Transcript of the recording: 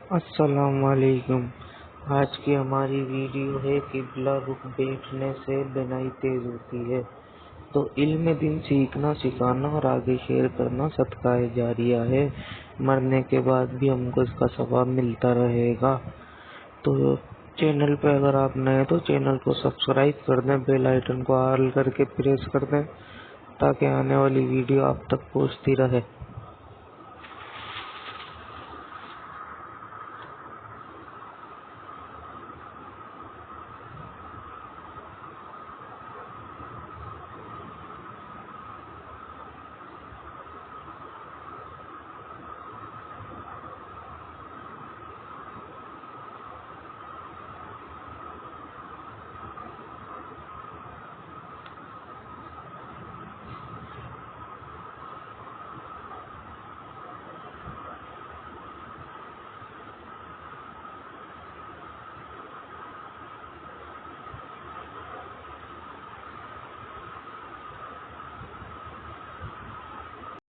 अस्सलाम वालेकुम। आज की हमारी वीडियो है किबला रुख बैठने से बिनाई तेज होती है। तो इल्म दिन सीखना सिखाना और आगे शेयर करना सदकाए जारिया है। मरने के बाद भी हमको इसका सवाब मिलता रहेगा। तो चैनल पे अगर आप नए हैं तो चैनल को सब्सक्राइब कर दें, बेल आइकन को ऑल करके प्रेस कर दें ताकि आने वाली वीडियो आप तक पहुंचती रहे।